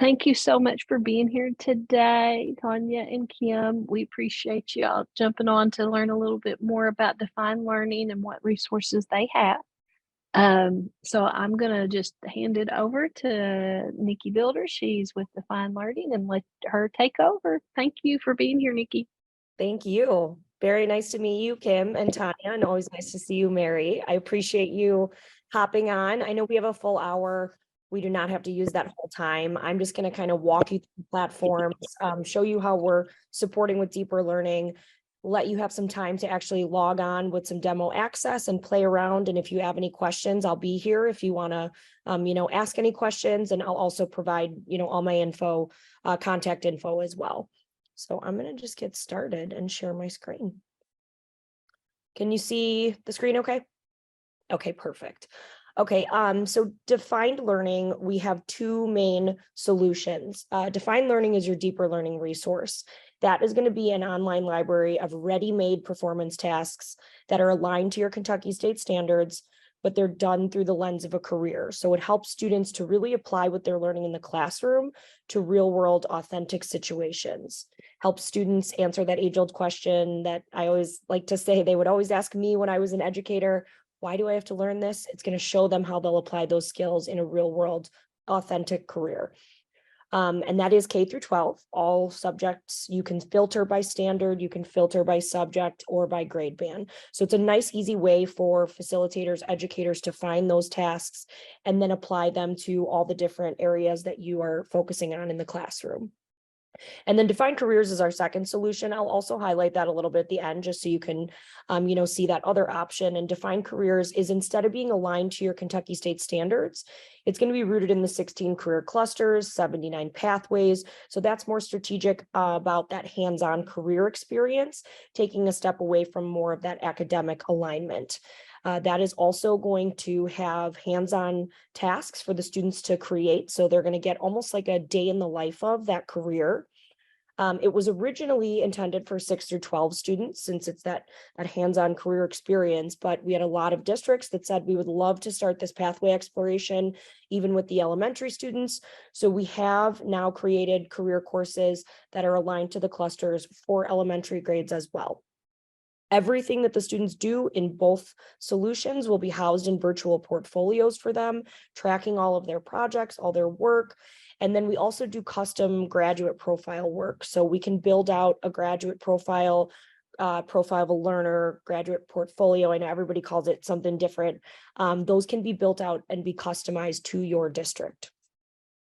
Thank you so much for being here today, Tanya and Kim. We appreciate you all jumping on to learn a little bit more about Define Learning and what resources they have. So I'm gonna just hand it over to Nikki Builder. She's with Define Learning and let her take over. Thank you for being here, Nikki. Thank you. Very nice to meet you, Kim and Tanya, and always nice to see you, Mary. I appreciate you hopping on. I know we have a full hour. We do not have to use that whole time. I'm just going to kind of walk you through the platforms, show you how we're supporting with deeper learning, let you have some time to actually log on with some demo access and play around. And if you have any questions, I'll be here if you want to, ask any questions, and I'll also provide, all my info, contact info as well. So I'm going to just get started and share my screen. Can you see the screen okay? Okay, perfect. Okay, so defined learning, we have two main solutions. Defined learning is your deeper learning resource. That is going to be an online library of ready-made performance tasks that are aligned to your Kentucky State standards, but they're done through the lens of a career. So it helps students to really apply what they're learning in the classroom to real-world authentic situations. Helps students answer that age-old question that I always like to say they would always ask me when I was an educator: why do I have to learn this? It's going to show them how they'll apply those skills in a real-world authentic career. And that is K through 12, all subjects. You can filter by standard, you can filter by subject or by grade band. So it's a nice, easy way for facilitators, educators to find those tasks and then apply them to all the different areas that you are focusing on in the classroom. And then Defined Careers is our second solution. I'll also highlight that a little bit at the end, just so you can, see that other option. And Defined Careers is, instead of being aligned to your Kentucky State standards, it's going to be rooted in the 16 career clusters, 79 pathways. So that's more strategic about that hands-on career experience, taking a step away from more of that academic alignment. That is also going to have hands-on tasks for the students to create. So they're going to get almost like a day in the life of that career. It was originally intended for 6 through 12 students, since it's that hands-on career experience, but we had a lot of districts that said we would love to start this pathway exploration even with the elementary students. So we have now created career courses that are aligned to the clusters for elementary grades as well. Everything that the students do in both solutions will be housed in virtual portfolios for them, tracking all of their projects, all their work. And then we also do custom graduate profile work. So we can build out a graduate profile, profile of a learner, graduate portfolio. I know everybody calls it something different. Those can be built out and be customized to your district.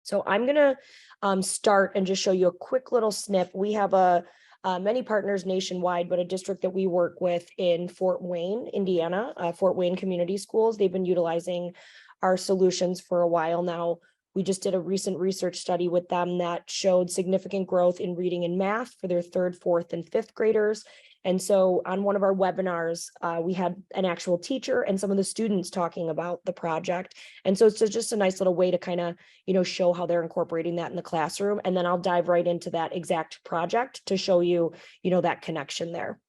So I'm going to start and just show you a quick little snip. We have many partners nationwide, but a district that we work with in Fort Wayne, Indiana, Fort Wayne Community Schools. They've been utilizing our solutions for a while now. We just did a recent research study with them that showed significant growth in reading and math for their 3rd, 4th, and 5th graders. And so on one of our webinars, we had an actual teacher and some of the students talking about the project. And so it's just a nice little way to kind of, show how they're incorporating that in the classroom. And then I'll dive right into that exact project to show you, that connection there.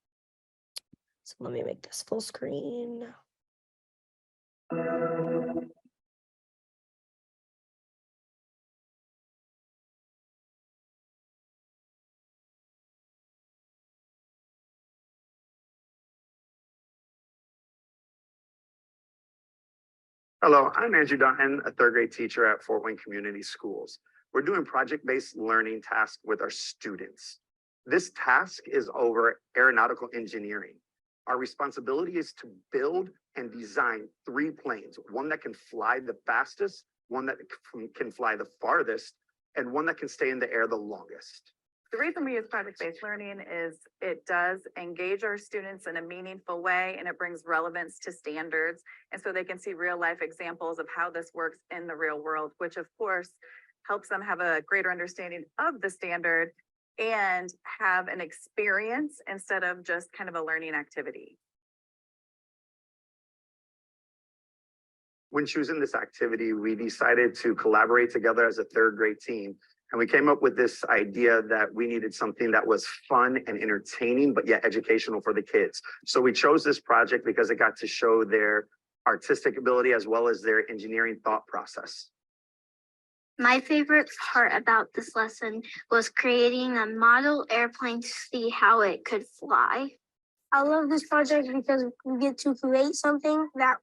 So let me make this full screen. Hello, I'm Andrew Dutton, a 3rd grade teacher at Fort Wayne Community Schools. We're doing project-based learning tasks with our students. This task is over aeronautical engineering. Our responsibility is to build and design 3 planes, one that can fly the fastest, one that can fly the farthest, and one that can stay in the air the longest. The reason we use project-based learning is it does engage our students in a meaningful way, and it brings relevance to standards. And so they can see real life examples of how this works in the real world, which of course helps them have a greater understanding of the standard and have an experience instead of just kind of a learning activity. When choosing this activity, we decided to collaborate together as a 3rd grade team. And we came up with this idea that we needed something that was fun and entertaining, but yet educational for the kids. So we chose this project because it got to show their artistic ability as well as their engineering thought process. My favorite part about this lesson was creating a model airplane to see how it could fly. I love this project because we get to create something that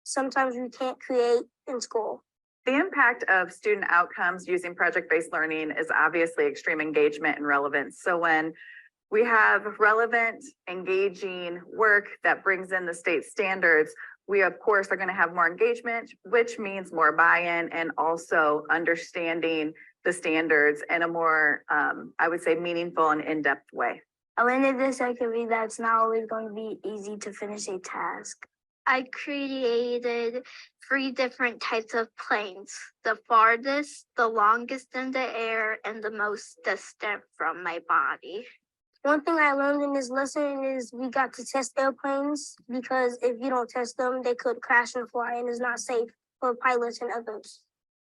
sometimes we can't create in school. The impact of student outcomes using project-based learning is obviously extreme engagement and relevance. So when we have relevant, engaging work that brings in the state standards, we of course are going to have more engagement, which means more buy-in and also understanding the standards in a more, I would say, meaningful and in-depth way. I learned in this activity that it's not always going to be easy to finish a task. I created 3 different types of planes: the farthest, the longest in the air, and the most distant from my body. One thing I learned in this lesson is we got to test airplanes, because if you don't test them, they could crash and fly, and it's not safe for pilots and others.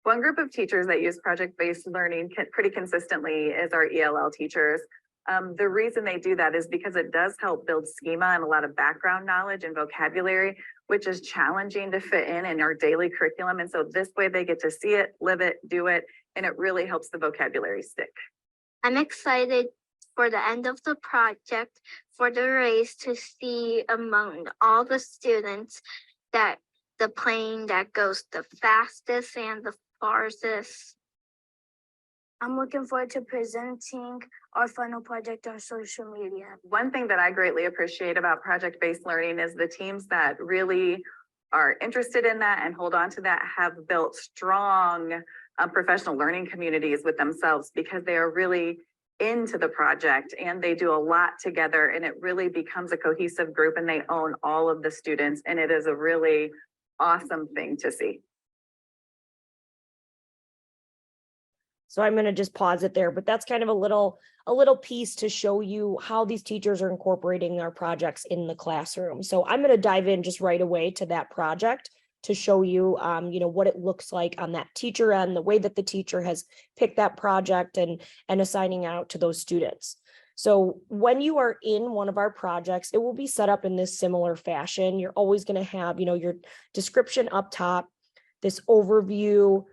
One group of teachers that use project-based learning pretty consistently is our ELL teachers. The reason they do that is because it does help build schema and a lot of background knowledge and vocabulary, which is challenging to fit in our daily curriculum. And so this way they get to see it, live it, do it, and it really helps the vocabulary stick. I'm excited for the end of the project, for the race, to see among all the students that the plane that goes the fastest and the farthest. I'm looking forward to presenting our final project on social media. One thing that I greatly appreciate about project-based learning is the teams that really are interested in that and hold on to that have built strong professional learning communities with themselves, because they are really into the project and they do a lot together, and it really becomes a cohesive group and they own all of the students, and it is a really awesome thing to see. So I'm going to just pause it there, but that's kind of a little piece to show you how these teachers are incorporating our projects in the classroom. So I'm going to dive in just right away to that project to show you, what it looks like on that teacher end, the way that the teacher has picked that project and assigning out to those students. So when you are in one of our projects, it will be set up in this similar fashion. You're always going to have, your description up top, this overview,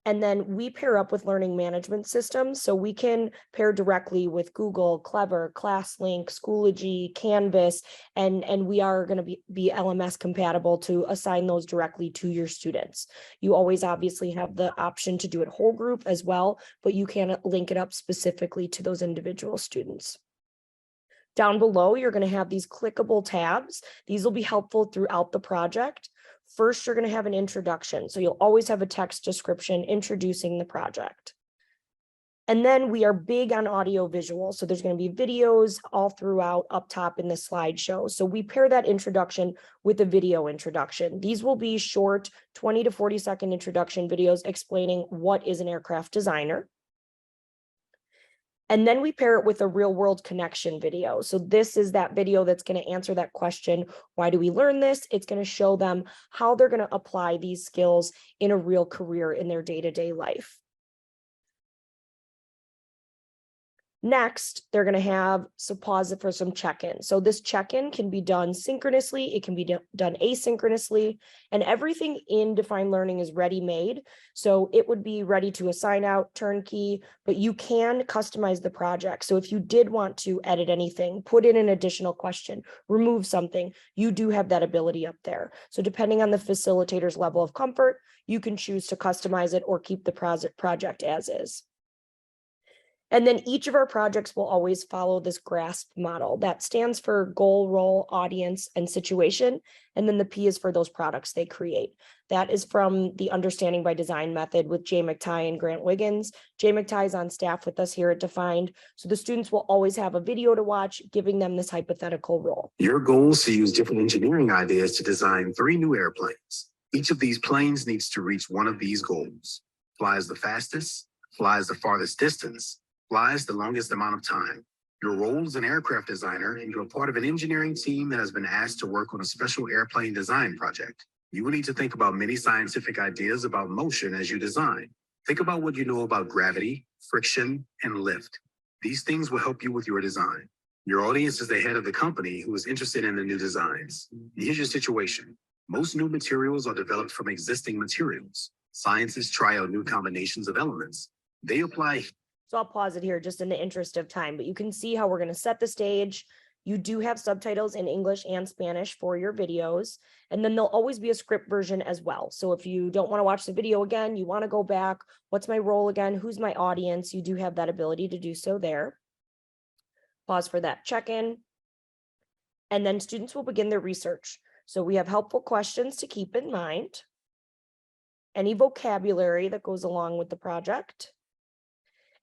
and then we pair up with learning management systems. So we can pair directly with Google, Clever, ClassLink, Schoology, Canvas, and we are going to be LMS compatible to assign those directly to your students. You always obviously have the option to do it whole group as well, but you can link it up specifically to those individual students. Down below, you're going to have these clickable tabs. These will be helpful throughout the project. First, you're going to have an introduction. So you'll always have a text description introducing the project. And then we are big on audio visual. So there's going to be videos all throughout up top in the slideshow. So we pair that introduction with a video introduction. These will be short 20 to 40-second introduction videos explaining what is an aircraft designer. And then we pair it with a real world connection video. So this is that video that's going to answer that question. Why do we learn this? It's going to show them how they're going to apply these skills in a real career in their day-to-day life. Next, they're going to have some pause for some check-in. So this check-in can be done synchronously. It can be done asynchronously, and everything in Defined Learning is ready-made. So it would be ready to assign out, turnkey, but you can customize the project. So if you did want to edit anything, put in an additional question, remove something, you do have that ability up there. So depending on the facilitator's level of comfort, you can choose to customize it or keep the project as is. And then each of our projects will always follow this GRASP model. That stands for goal, role, audience, and situation. And then the P is for those products they create. That is from the Understanding by Design method with Jay McTighe and Grant Wiggins. Jay McTighe is on staff with us here at Defined. So the students will always have a video to watch, giving them this hypothetical role. Your goal is to use different engineering ideas to design 3 new airplanes. Each of these planes needs to reach one of these goals. Flies the fastest, flies the farthest distance, flies the longest amount of time. Your role as an aircraft designer, and you're part of an engineering team that has been asked to work on a special airplane design project. You will need to think about many scientific ideas about motion as you design. Think about what you know about gravity, friction, and lift. These things will help you with your design. Your audience is the head of the company who is interested in the new designs. Here's your situation. Most new materials are developed from existing materials. Scientists try out new combinations of elements. They apply. So I'll pause it here just in the interest of time, but you can see how we're going to set the stage. You do have subtitles in English and Spanish for your videos, and then there'll always be a script version as well. So if you don't want to watch the video again, you want to go back, what's my role again? Who's my audience? You do have that ability to do so there. Pause for that check-in. And then students will begin their research. So we have helpful questions to keep in mind, any vocabulary that goes along with the project.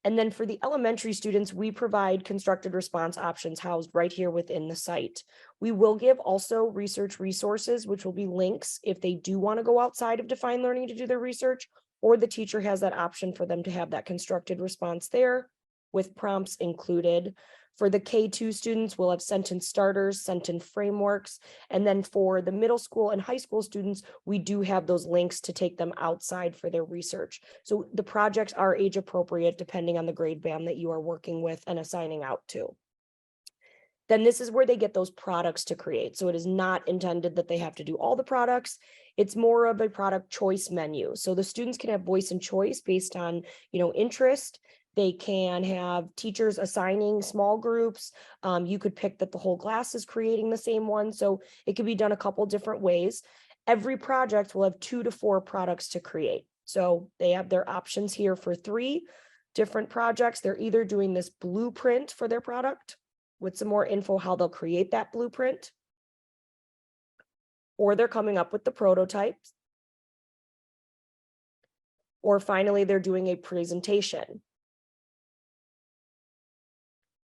And then for the elementary students, we provide constructed response options housed right here within the site. We will give also research resources, which will be links if they do want to go outside of Define Learning to do their research, or the teacher has that option for them to have that constructed response there with prompts included. For the K2 students, we'll have sentence starters, sentence frameworks, and then for the middle school and high school students, we do have those links to take them outside for their research. So the projects are age appropriate depending on the grade band that you are working with and assigning out to. Then this is where they get those products to create. So it is not intended that they have to do all the products. It's more of a product choice menu. So the students can have voice and choice based on, interest. They can have teachers assigning small groups. You could pick that the whole class is creating the same one. So it could be done a couple different ways. Every project will have 2 to 4 products to create. So they have their options here for 3 different projects. They're either doing this blueprint for their product with some more info how they'll create that blueprint, or they're coming up with the prototypes, or finally they're doing a presentation.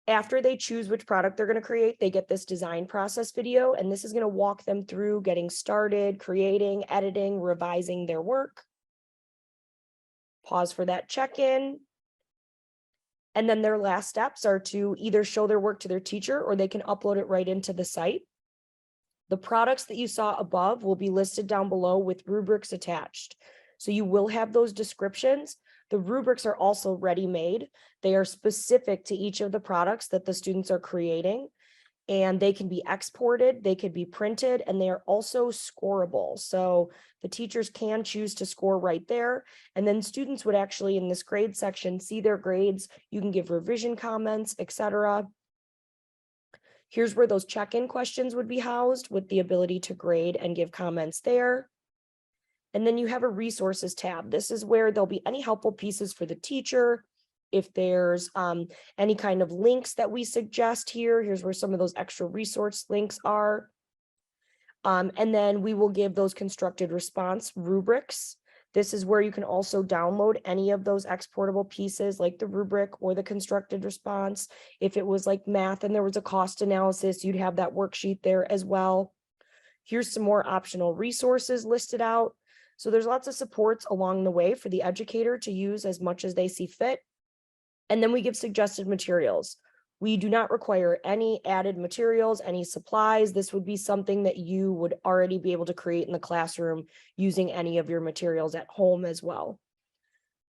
After they choose which product they're going to create, they get this design process video, and this is going to walk them through getting started, creating, editing, revising their work. Pause for that check-in. And then their last steps are to either show their work to their teacher or they can upload it right into the site. The products that you saw above will be listed down below with rubrics attached. So you will have those descriptions. The rubrics are also ready-made. They are specific to each of the products that the students are creating, and they can be exported, they could be printed, and they are also scoreable. So the teachers can choose to score right there, and then students would actually in this grade section see their grades. You can give revision comments, etc. Here's where those check-in questions would be housed with the ability to grade and give comments there. And then you have a resources tab. This is where there'll be any helpful pieces for the teacher. If there's any kind of links that we suggest here, here's where some of those extra resource links are. And then we will give those constructed response rubrics. This is where you can also download any of those exportable pieces like the rubric or the constructed response. If it was like math and there was a cost analysis, you'd have that worksheet there as well. Here's some more optional resources listed out. So there's lots of supports along the way for the educator to use as much as they see fit. And then we give suggested materials. We do not require any added materials, any supplies. This would be something that you would already be able to create in the classroom using any of your materials at home as well.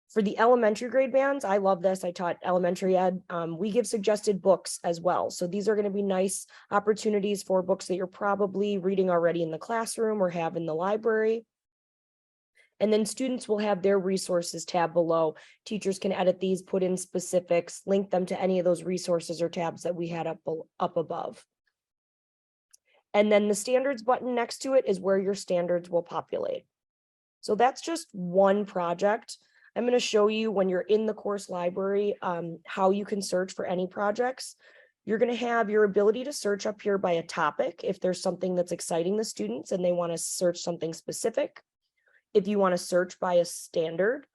For the elementary grade bands, I love this. I taught elementary ed. We give suggested books as well. So these are going to be nice opportunities for books that you're probably reading already in the classroom or have in the library. And then students will have their resources tab below. Teachers can edit these, put in specifics, link them to any of those resources or tabs that we had up above. And then the standards button next to it is where your standards will populate. So that's just one project. I'm going to show you when you're in the course library how you can search for any projects. You're going to have your ability to search up here by a topic if there's something that's exciting the students and they want to search something specific. If you want to search by a standard,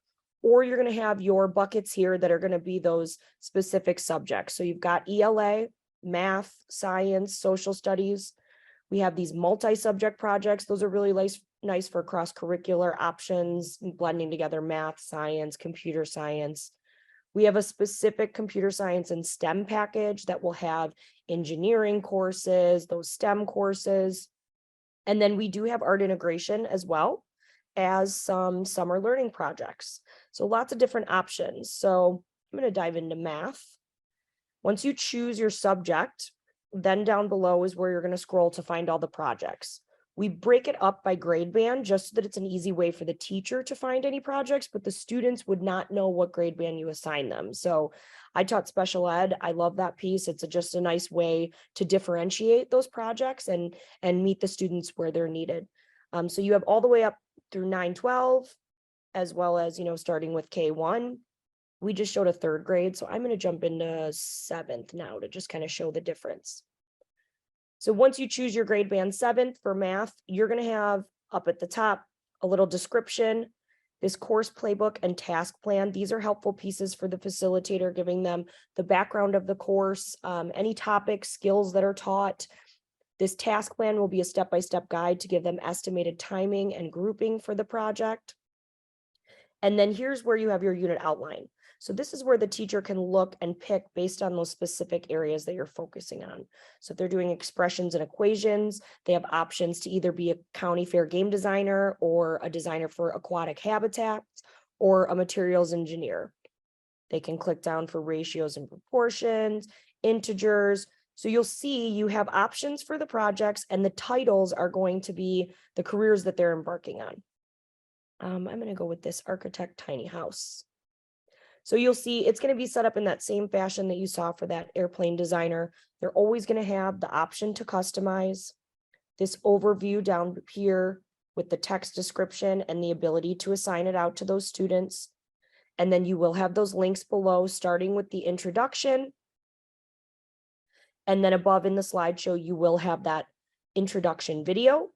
or you're going to have your buckets here that are going to be those specific subjects. So you've got ELA, math, science, social studies. We have these multi-subject projects. Those are really nice for cross-curricular options, blending together math, science, computer science. We have a specific computer science and STEM package that will have engineering courses, those STEM courses. And then we do have art integration as well as some summer learning projects. So lots of different options. So I'm going to dive into math. Once you choose your subject, then down below is where you're going to scroll to find all the projects. We break it up by grade band just so that it's an easy way for the teacher to find any projects, but the students would not know what grade band you assign them. So I taught special ed. I love that piece. It's just a nice way to differentiate those projects and meet the students where they're needed. So you have all the way up through 9-12, as well as, starting with K1. We just showed a 3rd grade, so I'm going to jump into 7th now to just kind of show the difference. So once you choose your grade band 7th for math, you're going to have up at the top a little description, this course playbook and task plan. These are helpful pieces for the facilitator, giving them the background of the course, any topics, skills that are taught. This task plan will be a step-by-step guide to give them estimated timing and grouping for the project. And then here's where you have your unit outline. So this is where the teacher can look and pick based on those specific areas that you're focusing on. So if they're doing expressions and equations, they have options to either be a county fair game designer or a designer for aquatic habitats or a materials engineer. They can click down for ratios and proportions, integers. So you'll see you have options for the projects, and the titles are going to be the careers that they're embarking on. I'm going to go with this architect tiny house. So you'll see it's going to be set up in that same fashion that you saw for that airplane designer. They're always going to have the option to customize, this overview down here with the text description and the ability to assign it out to those students. And then you will have those links below, starting with the introduction. And then above in the slideshow, you will have that introduction video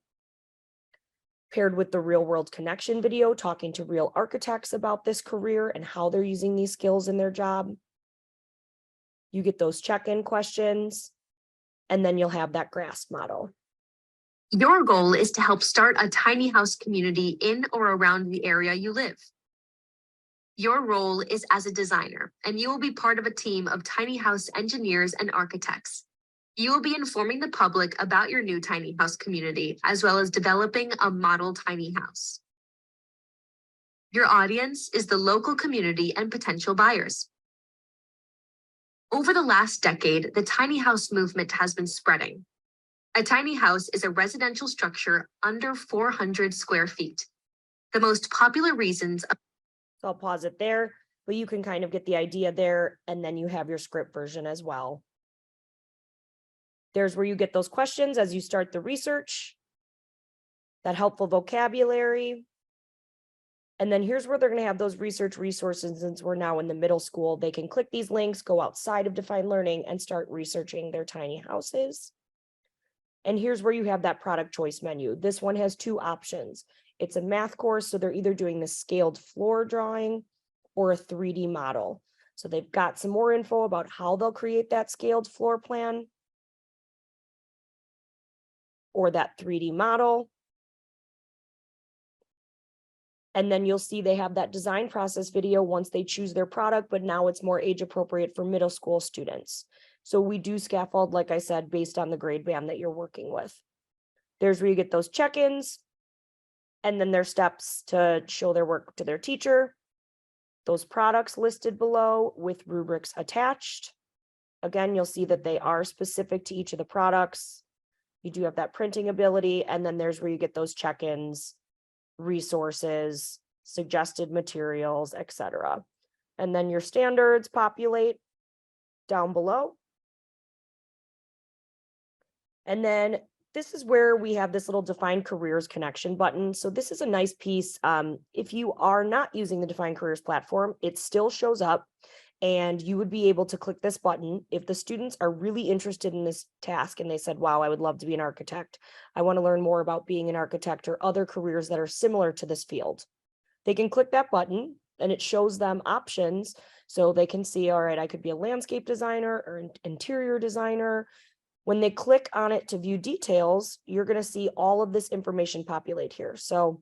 paired with the real world connection video, talking to real architects about this career and how they're using these skills in their job. You get those check-in questions, and then you'll have that GRASP model. Your goal is to help start a tiny house community in or around the area you live. Your role is as a designer, and you will be part of a team of tiny house engineers and architects. You will be informing the public about your new tiny house community, as well as developing a model tiny house. Your audience is the local community and potential buyers. Over the last decade, the tiny house movement has been spreading. A tiny house is a residential structure under 400 square feet. The most popular reasons. So I'll pause it there, but you can kind of get the idea there, and then you have your script version as well. There's where you get those questions as you start the research, that helpful vocabulary. And then here's where they're going to have those research resources. Since we're now in the middle school, they can click these links, go outside of Defined Learning and start researching their tiny houses. And here's where you have that product choice menu. This one has 2 options. It's a math course, so they're either doing the scaled floor drawing or a 3D model. So they've got some more info about how they'll create that scaled floor plan or that 3D model. And then you'll see they have that design process video once they choose their product, but now it's more age appropriate for middle school students. So we do scaffold, like I said, based on the grade band that you're working with. There's where you get those check-ins, and then their steps to show their work to their teacher. Those products listed below with rubrics attached. Again, you'll see that they are specific to each of the products. You do have that printing ability, and then there's where you get those check-ins, resources, suggested materials, etc. And then your standards populate down below. And then this is where we have this little Define Careers connection button. So this is a nice piece. If you are not using the Define Careers platform, it still shows up, and you would be able to click this button. If the students are really interested in this task and they said, wow, I would love to be an architect. I want to learn more about being an architect or other careers that are similar to this field. They can click that button and it shows them options. So they can see, all right, I could be a landscape designer or an interior designer. When they click on it to view details, you're going to see all of this information populate here. So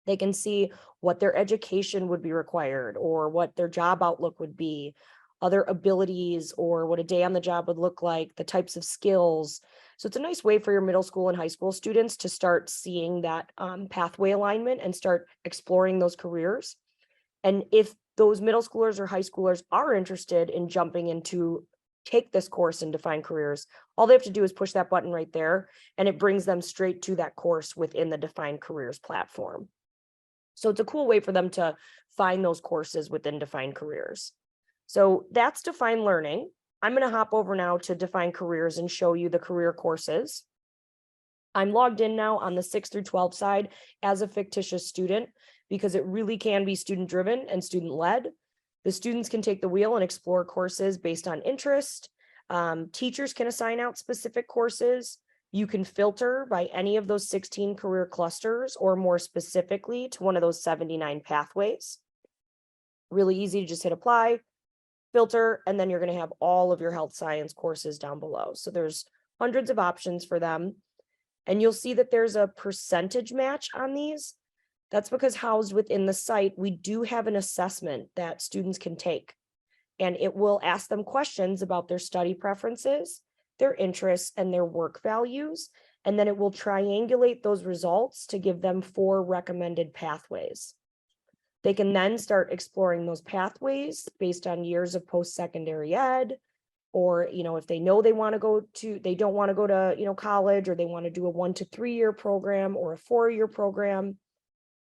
they can see what their education would be required or what their job outlook would be, other abilities, or what a day on the job would look like, the types of skills. So it's a nice way for your middle school and high school students to start seeing that pathway alignment and start exploring those careers. And if those middle schoolers or high schoolers are interested in jumping into take this course in Defined Careers, all they have to do is push that button right there, and it brings them straight to that course within the Defined Careers platform. So it's a cool way for them to find those courses within Defined Careers. So that's Defined Learning. I'm going to hop over now to Defined Careers and show you the career courses. I'm logged in now on the 6 through 12 side as a fictitious student because it really can be student driven and student led. The students can take the wheel and explore courses based on interest. Teachers can assign out specific courses. You can filter by any of those 16 career clusters or more specifically to one of those 79 pathways. Really easy to just hit apply, filter, and then you're going to have all of your health science courses down below. So there's hundreds of options for them. And you'll see that there's a percentage match on these. That's because housed within the site, we do have an assessment that students can take. And it will ask them questions about their study preferences, their interests, and their work values. And then it will triangulate those results to give them 4 recommended pathways. They can then start exploring those pathways based on years of post-secondary ed, or, if they know they want to go to, they don't want to go to, college, or they want to do a 1 to 3 year program or a 4-year program,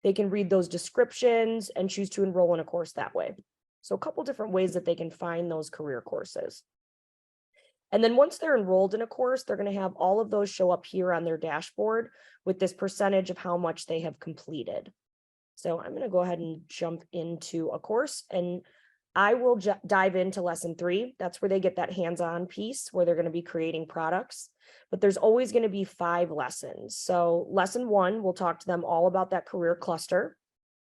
they can read those descriptions and choose to enroll in a course that way. So a couple different ways that they can find those career courses. And then once they're enrolled in a course, they're going to have all of those show up here on their dashboard with this percentage of how much they have completed. So I'm going to go ahead and jump into a course, and I will dive into lesson 3. That's where they get that hands-on piece where they're going to be creating products, but there's always going to be 5 lessons. So lesson 1, we'll talk to them all about that career cluster.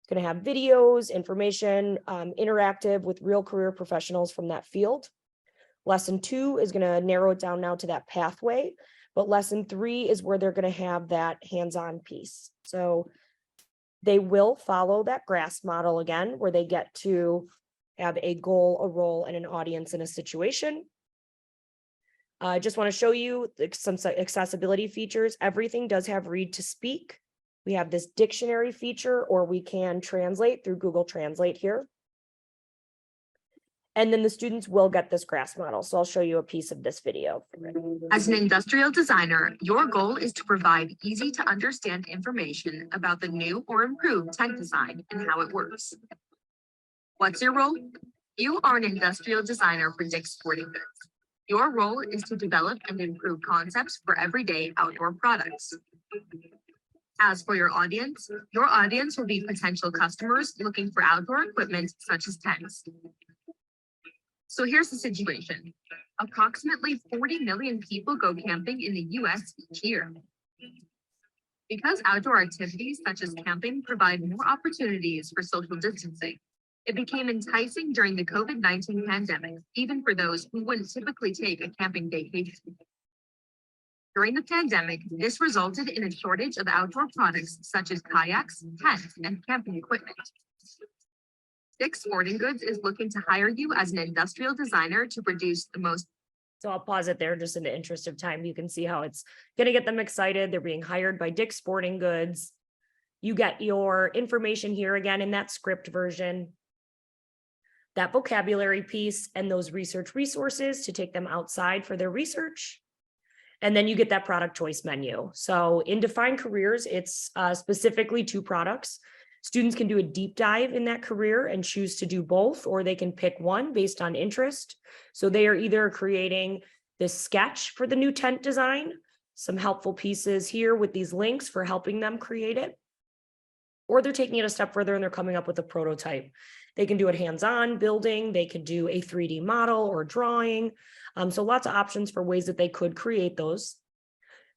It's going to have videos, information, interactive with real career professionals from that field. Lesson 2 is going to narrow it down now to that pathway, but lesson 3 is where they're going to have that hands-on piece. So they will follow that GRASS model again, where they get to have a goal, a role, and an audience in a situation. I just want to show you some accessibility features. Everything does have read to speak. We have this dictionary feature, or we can translate through Google Translate here. And then the students will get this GRASS model. So I'll show you a piece of this video. As an industrial designer, your goal is to provide easy to understand information about the new or improved tent design and how it works. What's your role? You are an industrial designer for Dick's Sporting Goods. Your role is to develop and improve concepts for everyday outdoor products. As for your audience will be potential customers looking for outdoor equipment such as tents. So here's the situation. Approximately 40 million people go camping in the US each year. Because outdoor activities such as camping provide more opportunities for social distancing, it became enticing during the COVID-19 pandemic, even for those who wouldn't typically take a camping vacation. During the pandemic, this resulted in a shortage of outdoor products such as kayaks, tents, and camping equipment. Dick's Sporting Goods is looking to hire you as an industrial designer to produce the most. So I'll pause it there just in the interest of time. You can see how it's going to get them excited. They're being hired by Dick's Sporting Goods. You get your information here again in that script version, that vocabulary piece, and those research resources to take them outside for their research. And then you get that product choice menu. So in Defined Careers, it's specifically 2 products. Students can do a deep dive in that career and choose to do both, or they can pick one based on interest. So they are either creating this sketch for the new tent design, some helpful pieces here with these links for helping them create it, or they're taking it a step further and they're coming up with a prototype. They can do it hands-on building, they could do a 3D model or drawing. So lots of options for ways that they could create those.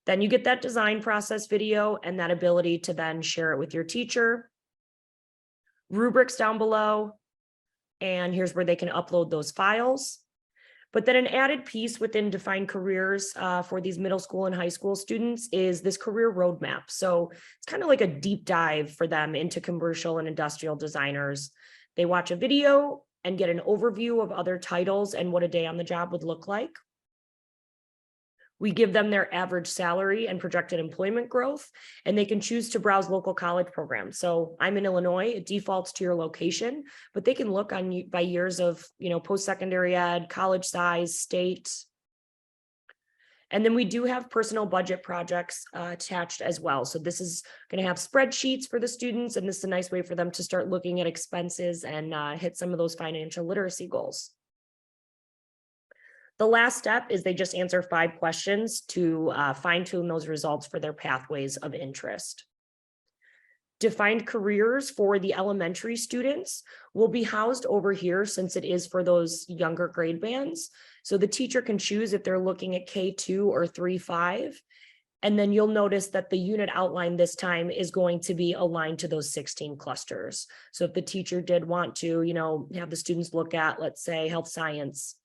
Then you get that design process video and that ability to then share it with your teacher. Rubrics down below, and here's where they can upload those files. But then an added piece within Defined Careers for these middle school and high school students is this career roadmap. So it's kind of like a deep dive for them into commercial and industrial designers. They watch a video and get an overview of other titles and what a day on the job would look like. We give them their average salary and projected employment growth, and they can choose to browse local college programs. So I'm in Illinois, it defaults to your location, but they can look on by years of, post-secondary ed, college size, state. And then we do have personal budget projects attached as well. So this is going to have spreadsheets for the students, and this is a nice way for them to start looking at expenses and hit some of those financial literacy goals. The last step is they just answer 5 questions to fine tune those results for their pathways of interest. Defined careers for the elementary students will be housed over here since it is for those younger grade bands. So the teacher can choose if they're looking at K2 or 3-5. And then you'll notice that the unit outline this time is going to be aligned to those 16 clusters. So if the teacher did want to, have the students look at, let's say, health science,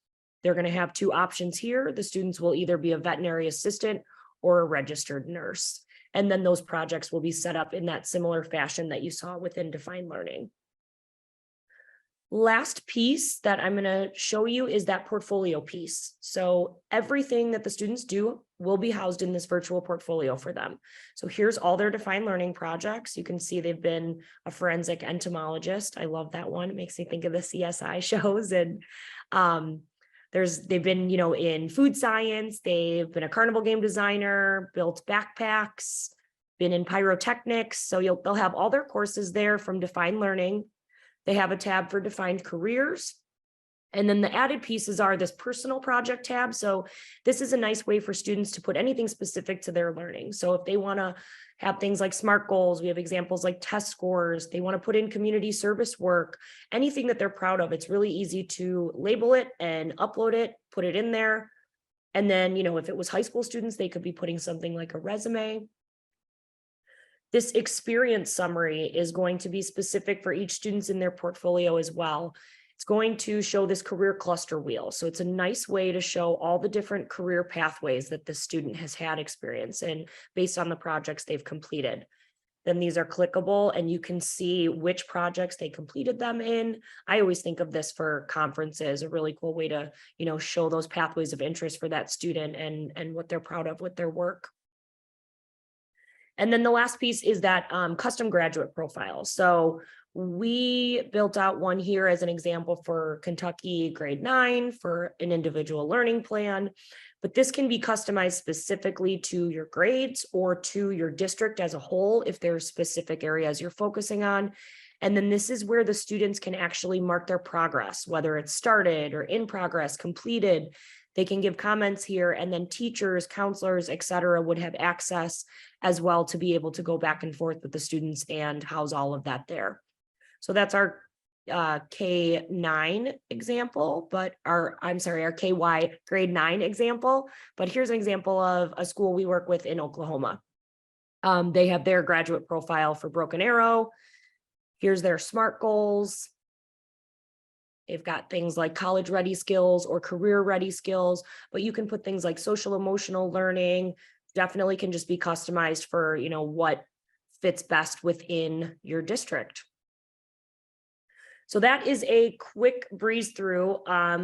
they're going to have 2 options here. The students will either be a veterinary assistant or a registered nurse. And then those projects will be set up in that similar fashion that you saw within Defined Learning. Last piece that I'm going to show you is that portfolio piece. So everything that the students do will be housed in this virtual portfolio for them. So here's all their Defined Learning projects. You can see they've been a forensic entomologist. I love that one. It makes me think of the CSI shows. And they've been, in food science, they've been a carnival game designer, built backpacks, been in pyrotechnics. So they'll have all their courses there from Defined Learning. They have a tab for defined careers. And then the added pieces are this personal project tab. So this is a nice way for students to put anything specific to their learning. So if they want to have things like SMART goals, we have examples like test scores, they want to put in community service work, anything that they're proud of, it's really easy to label it and upload it, put it in there. And then, if it was high school students, they could be putting something like a resume. This experience summary is going to be specific for each student in their portfolio as well. It's going to show this career cluster wheel. So it's a nice way to show all the different career pathways that the student has had experience in based on the projects they've completed. Then these are clickable and you can see which projects they completed them in. I always think of this for conferences, a really cool way to, show those pathways of interest for that student and what they're proud of with their work. And then the last piece is that custom graduate profile. So we built out one here as an example for Kentucky grade 9 for an individual learning plan, but this can be customized specifically to your grades or to your district as a whole if there's specific areas you're focusing on. And then this is where the students can actually mark their progress, whether it's started or in progress, completed. They can give comments here, and then teachers, counselors, et cetera, would have access as well to be able to go back and forth with the students and house all of that there. So that's our K9 example, our KY grade 9 example. But here's an example of a school we work with in Oklahoma. They have their graduate profile for Broken Arrow. Here's their SMART goals. They've got things like college ready skills or career ready skills, but you can put things like social emotional learning. Definitely can just be customized for, what fits best within your district. So that is a quick breeze through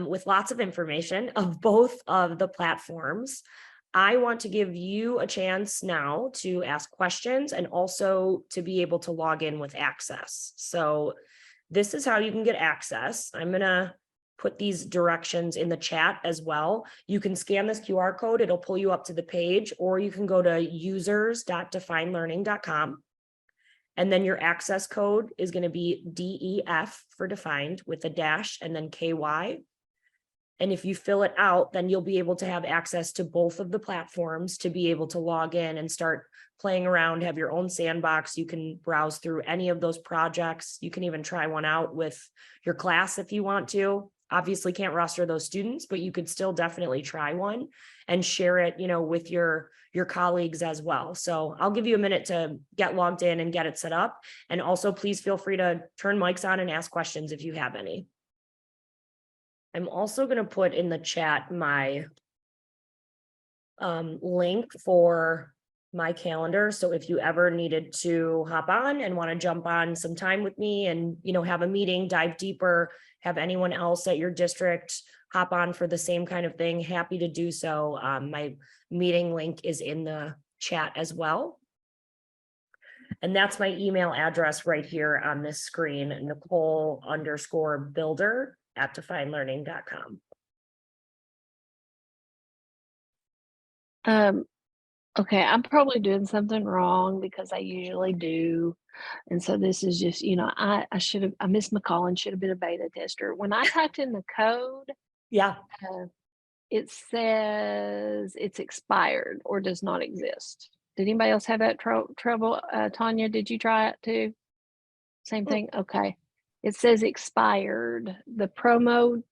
with lots of information of both of the platforms. I want to give you a chance now to ask questions and also to be able to log in with access. So this is how you can get access. I'm going to put these directions in the chat as well. You can scan this QR code. It'll pull you up to the page, or you can go to users.definedlearning.com. And then your access code is going to be DEF for defined with a dash and then KY. And if you fill it out, then you'll be able to have access to both of the platforms to be able to log in and start playing around, have your own sandbox. You can browse through any of those projects. You can even try one out with your class if you want to. Obviously can't roster those students, but you could still definitely try one and share it, with your colleagues as well. So I'll give you a minute to get logged in and get it set up. And also please feel free to turn mics on and ask questions if you have any. I'm also going to put in the chat my link for my calendar. So if you ever needed to hop on and want to jump on some time with me and, have a meeting, dive deeper, have anyone else at your district hop on for the same kind of thing, happy to do so. My meeting link is in the chat as well. And that's my email address right here on this screen, Nicole_builder@definelearning.com. Okay, I'm probably doing something wrong because I usually do. And so this is just, I missed my call and should have been a beta tester. When I typed in the code, Yeah. it says it's expired or does not exist. Did anybody else have that trouble? Tanya, did you try it too? Same thing? Okay. It says expired. The promo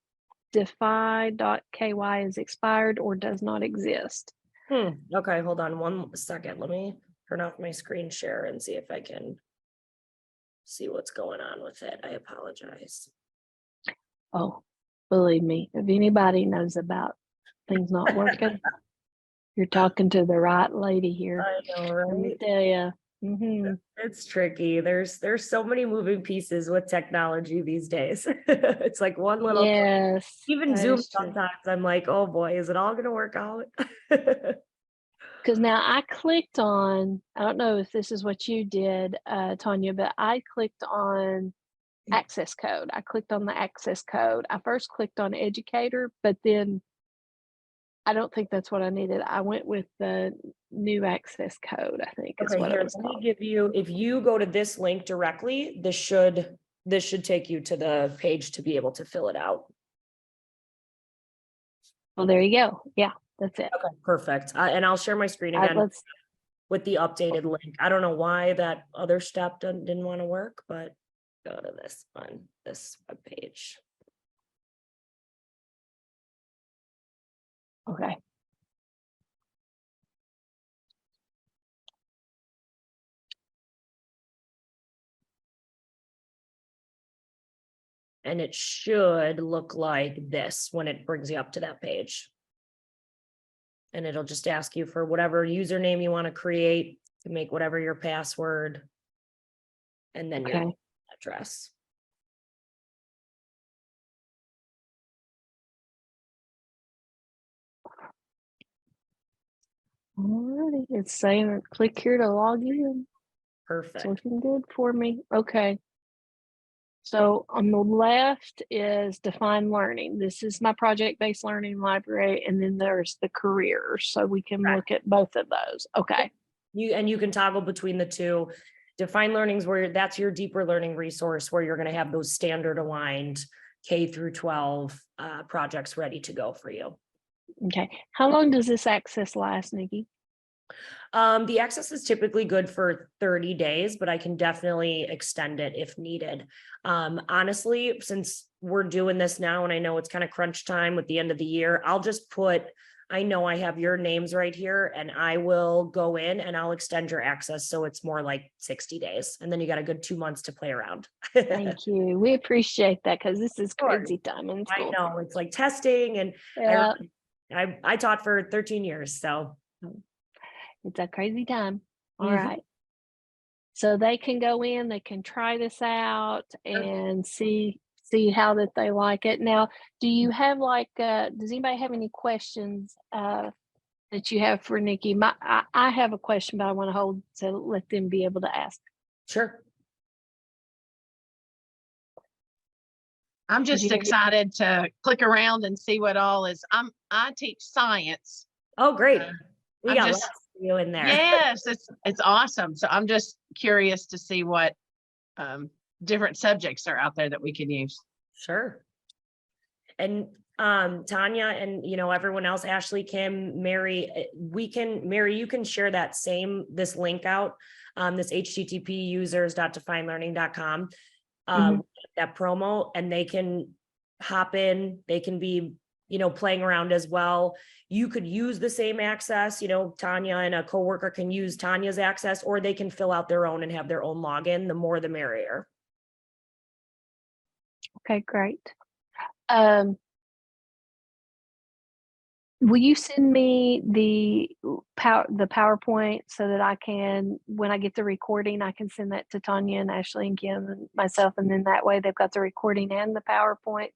defy.ky is expired or does not exist. Okay, hold on 1 second. Let me turn off my screen share and see if I can see what's going on with it. I apologize. Oh, believe me, if anybody knows about things not working, you're talking to the right lady here. I know, Let me right? tell you. It's tricky. There's so many moving pieces with technology these days. It's like one little click. Yes, Even that Zoom is true. sometimes I'm like, oh boy, is it all gonna work out? Because now I clicked on, I don't know if this is what you did, Tanya, but I clicked on access code. I clicked on the access code. I first clicked on educator, but then I don't think that's what I needed. I went with the new access code, I think is Okay, what here, it was let me called. give you, if you go to this link directly, this should take you to the page to be able to fill it out. Well, there you go. Yeah, that's it. Okay, perfect. And I'll share my screen again Let's, with the updated link. I don't know why that other step didn't want to work, but go to this one, this webpage. okay. And it should look like this when it brings you up to that page. And it'll just ask you for whatever username you want to create to make whatever your password. And then your Okay. address. Alrighty, it's saying click here to log in. It's Perfect. looking good for me. Okay. So on the left is define learning. This is my project-based learning library, and then there's the careers. So we can look at both of those. Okay. You can toggle between the two. Define learning's where that's your deeper learning resource where you're going to have those standard aligned K through 12 projects ready to go for you. Okay. How long does this access last, Nikki? The access is typically good for 30 days, but I can definitely extend it if needed. Honestly, since we're doing this now and I know it's kind of crunch time with the end of the year, I'll just put, I know I have your names right here and I will go in and I'll extend your access. So it's more like 60 days. And then you got a good 2 months to play around. Thank you. We appreciate that because this is Sure. crazy time in I school. know it's like testing and Yeah, I taught for 13 years. So it's a crazy time. All Mhm. right. So they can go in, they can try this out and see how that they like it. Now, do you have does anybody have any questions that you have for Nikki? I have a question, but I want to hold to let them be able to ask. sure. I'm Did you just have- excited to click around and see what all is. I teach science. Oh, great. We I'm got just- lots of you in there. Yes, it's awesome. So I'm just curious to see what different subjects are out there that we can use. Sure. And Tanya and everyone else, Ashley, Kim, Mary, Mary, you can share this link out, this http users.definelearning.com, that promo, and they can hop in, they can be, playing around as well. You could use the same access, Tanya and a coworker can use Tanya's access, or they can fill out their own and have their own login. The more, the merrier. Okay, great. Will you send me the PowerPoint so that I can, when I get the recording, I can send that to Tanya and Ashley and Kim and myself, and then that way they've got the recording and the PowerPoint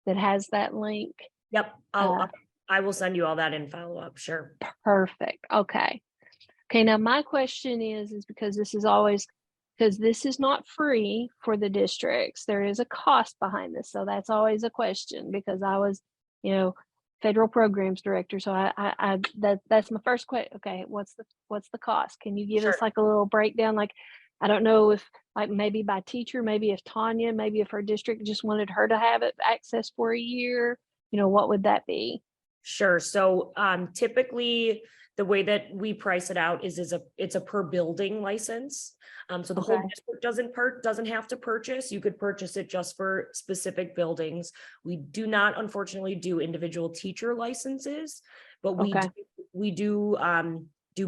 that has that link. Yep, Uh, I will send you all that in follow-up, sure. Perfect. Okay. Okay. Now my question is because this is not free for the districts. There is a cost behind this. So that's always a question because I was, you know, federal programs director. So that's my first question. Okay. What's the cost? Can you give Sure. us like a little breakdown? Like, I don't know if like maybe by teacher, maybe if Tanya, maybe if her district just wanted her to have it access for a year, what would that be? Sure. So typically the way that we price it out is it's a per building license. So the whole Okay. district doesn't have to purchase. You could purchase it just for specific buildings. We do not unfortunately do individual teacher licenses, but Okay. we do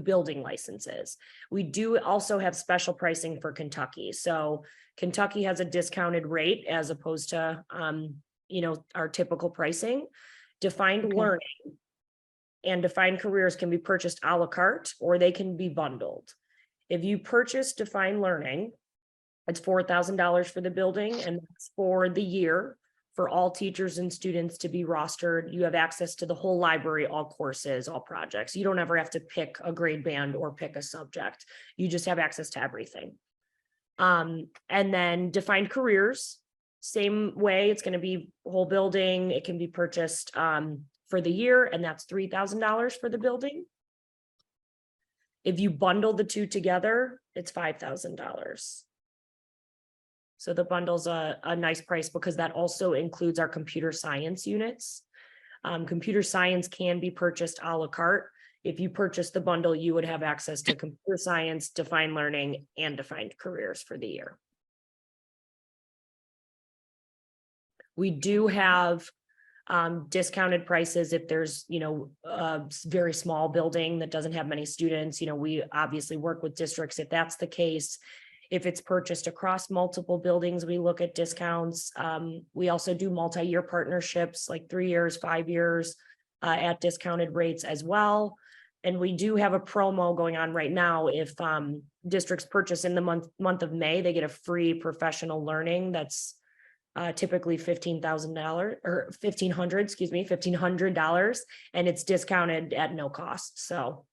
building licenses. We do also have special pricing for Kentucky. So Kentucky has a discounted rate as opposed to our typical pricing. Defined Okay. learning and defined careers can be purchased a la carte or they can be bundled. If you purchase defined learning, it's $4,000 for the building, and that's for the year for all teachers and students to be rostered. You have access to the whole library, all courses, all projects. You don't ever have to pick a grade band or pick a subject. You just have access to everything. And then defined careers, same way, it's going to be whole building. It can be purchased for the year, and that's $3,000 for the building. If you bundle the two together, it's $5,000. So the bundle's a nice price because that also includes our computer science units. Computer science can be purchased a la carte. If you purchase the bundle, you would have access to computer science, defined learning, and defined careers for the year. We do have discounted prices if there's, a very small building that doesn't have many students. We obviously work with districts if that's the case. If it's purchased across multiple buildings, we look at discounts. We also do multi-year partnerships, like 3 years, 5 years, at discounted rates as well. And we do have a promo going on right now. If districts purchase in the month of May, they get a free professional learning that's typically $15,000 or $1,500, and it's discounted at no cost. So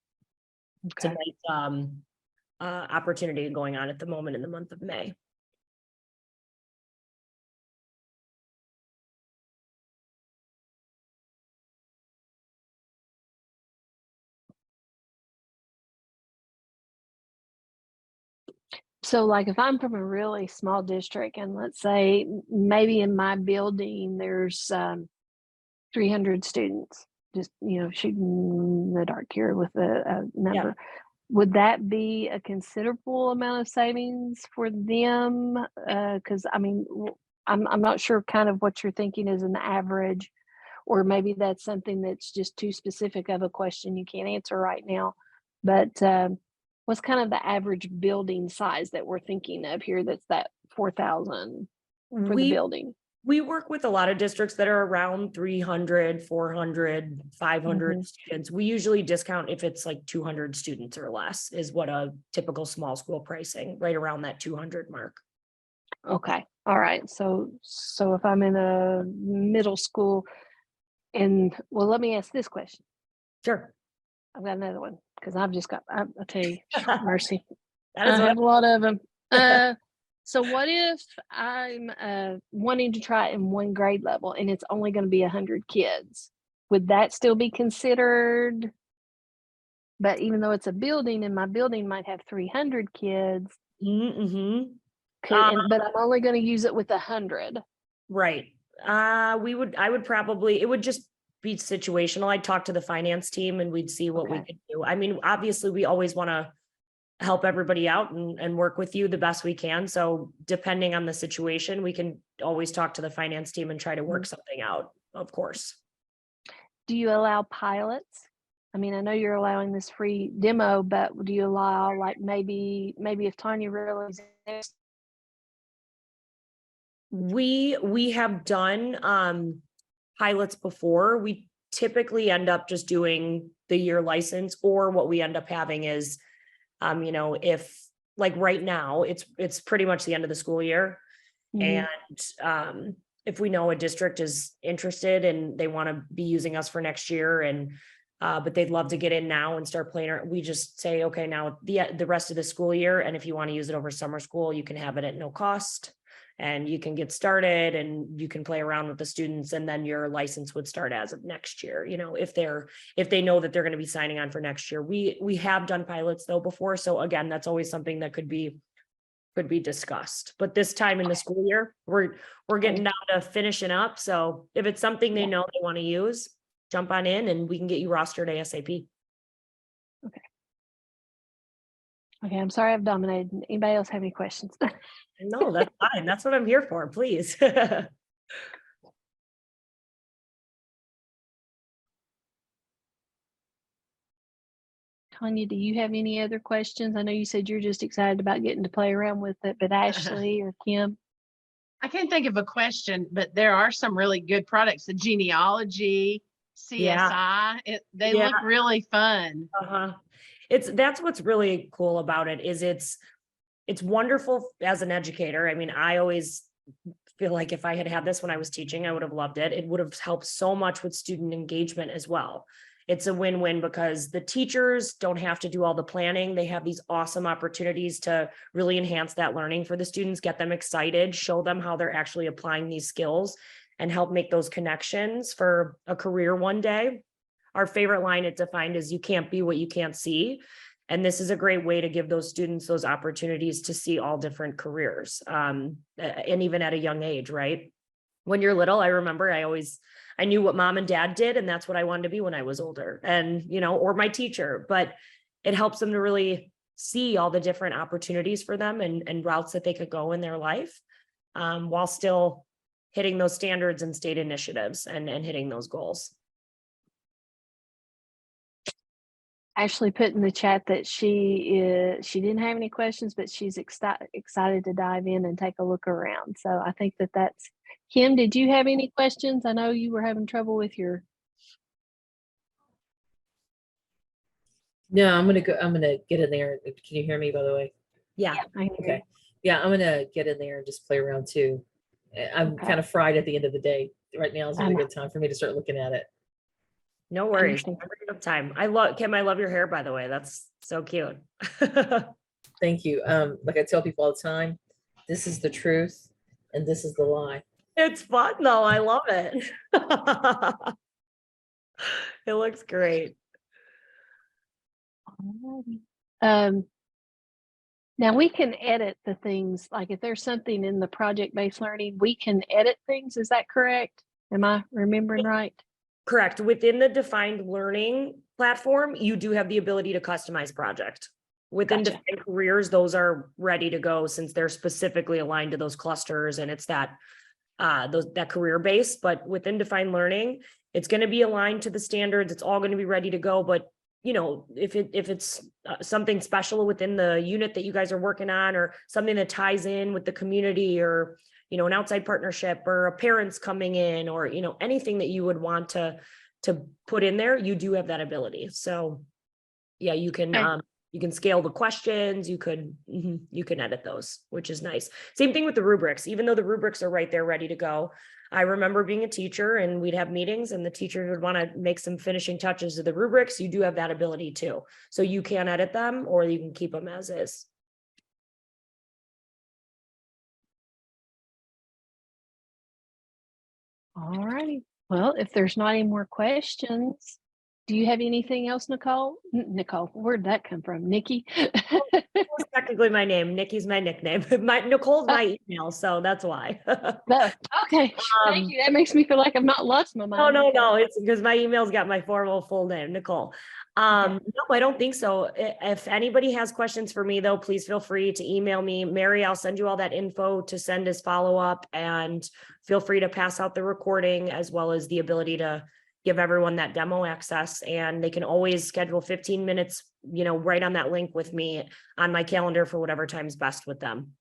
it's a nice opportunity going on at the moment in the month of May. So like if I'm from a really small district and let's say maybe in my building there's 300 students, just shooting the dark here with a number. Yeah. Would that be a considerable amount of savings for them? Because I'm not sure kind of what you're thinking is an average, or maybe that's something that's just too specific of a question you can't answer right now. But what's kind of the average building size that we're thinking of here? That's that 4,000 for the building. We work with a lot of districts that are around 300, 400, 500 students. We usually discount if it's like 200 students or less is what a typical small school pricing, right around that 200 mark. Okay. All right. So if I'm in a middle school let me ask this question. Sure. I've got another one because I'll tell you, mercy. That is I have a lot of them. So what if I'm wanting to try it in one grade level and it's only going to be 100 kids? Would that still be considered? But even though it's a building and my building might have 300 kids, Mm-hmm. but I'm only going to use it with 100. Right. I would it would just be situational. I'd talk to the finance team and we'd see what we could do. I mean, obviously we always want to help everybody out and work with you the best we can. So depending on the situation, we can always talk to the finance team and try to work something out, of course. Do you allow pilots? I mean, I know you're allowing this free demo, but do you allow like maybe if Tanya really We have done pilots before. We typically end up just doing the year license, or what we end up having is if like right now it's pretty much the end of the school year. And if we know a district is interested and they want to be using us for next year and but they'd love to get in now and start playing, we just say, okay, now the rest of the school year, and if you want to use it over summer school, you can have it at no cost and you can get started and you can play around with the students, and then your license would start as of next year, you know, if they know that they're going to be signing on for next year. We have done pilots though before, so again, that's always something that could be discussed. But this time in the school year, we're getting down to finishing up. So if it's something they know they want to use, jump on in and we can get you rostered ASAP. Okay, I'm sorry I've dominated. Anybody else have any questions? No, that's fine. That's what I'm here for, please. Tanya, do you have any other questions? I know you said you're just excited about getting to play around with it, but Ashley or Kim? I can't think of a question, but there are some really good products. The genealogy, CSI, they look really fun. That's what's really cool about it is it's wonderful as an educator. I mean, I always feel like if I had had this when I was teaching, I would have loved it. It would have helped so much with student engagement as well. It's a win-win because the teachers don't have to do all the planning. They have these awesome opportunities to really enhance that learning for the students, get them excited, show them how they're actually applying these skills and help make those connections for a career one day. Our favorite line at Defined is you can't be what you can't see. And this is a great way to give those students those opportunities to see all different careers. And even at a young age, right? When you're little, I remember I knew what mom and dad did, and that's what I wanted to be when I was older, and, you know, or my teacher, but it helps them to really see all the different opportunities for them and routes that they could go in their life, while still hitting those standards and state initiatives and hitting those goals. Ashley put in the chat that she didn't have any questions, but she's excited to dive in and take a look around. So I think that's Kim. Did you have any questions? I know you were having trouble with your. No, I'm gonna get in there. Can you hear me, by the way? Yeah. Okay. Yeah, I'm gonna get in there and just play around too. I'm kind of fried at the end of the day. Right now is not a good time for me to start looking at it. No worries. Time. Kim, I love your hair, by the way. That's so cute. Thank you. Like I tell people all the time, this is the truth and this is the lie. It's fun though. I love it. It looks great. Now we can edit the things, like if there's something in the project-based learning, we can edit things. Is that correct? Am I remembering right? Correct. Within the Defined Learning platform, you do have the ability to customize project. Within Defined Careers, those are ready to go since they're specifically aligned to those clusters and it's that career base. But within Defined Learning, it's going to be aligned to the standards. It's all going to be ready to go. But you know, if it's something special within the unit that you guys are working on, or something that ties in with the community, or you know, an outside partnership, or a parents coming in, or you know, anything that you would want to put in there, you do have that ability. So yeah, you can scale the questions, you can edit those, which is nice. Same thing with the rubrics. Even though the rubrics are right there ready to go, I remember being a teacher and we'd have meetings and the teacher would want to make some finishing touches to the rubrics. You do have that ability too. So you can edit them or you can keep them as is. All righty. Well, if there's not any more questions, do you have anything else, Nicole? Nicole, where'd that come from? Nikki? That's technically my name. Nikki's my nickname. Nicole's my email, so that's why. No. Okay. Thank you. That makes me feel like I've not lost my mind. No. It's because my email's got my formal full name, Nicole. No, I don't think so. If anybody has questions for me though, please feel free to email me. Mary, I'll send you all that info to send as follow-up, and feel free to pass out the recording as well as the ability to give everyone that demo access, and they can always schedule 15 minutes, you know, right on that link with me on my calendar for whatever time's best with them.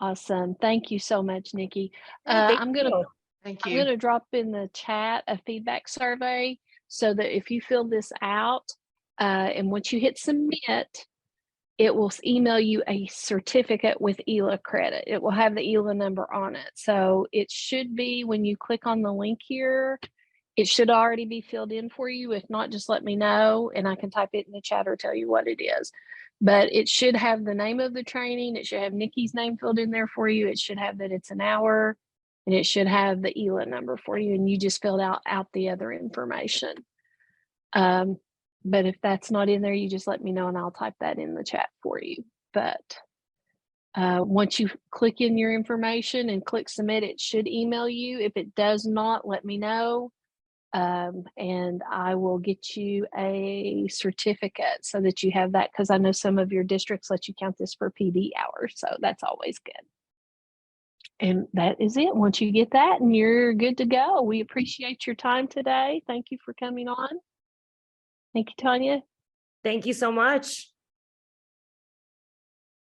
Awesome. Thank you so much, Nikki. Thank I'm you. going to drop in the chat a feedback survey so that if you fill this out and once you hit submit, it will email you a certificate with ELA credit. It will have the ELA number on it. So it should be, when you click on the link here, it should already be filled in for you. If not, just let me know and I can type it in the chat or tell you what it is. But it should have the name of the training. It should have Nikki's name filled in there for you. It should have that it's an hour, and it should have the ELA number for you. And you just filled out the other information. But if that's not in there, you just let me know and I'll type that in the chat for you. But once you click in your information and click submit, it should email you. If it does not, let me know. And I will get you a certificate so that you have that, because I know some of your districts let you count this for PD hours. So that's always good. And that is it. Once you get that and you're good to go, we appreciate your time today. Thank you for coming on. Thank you, Tanya. Thank you so much.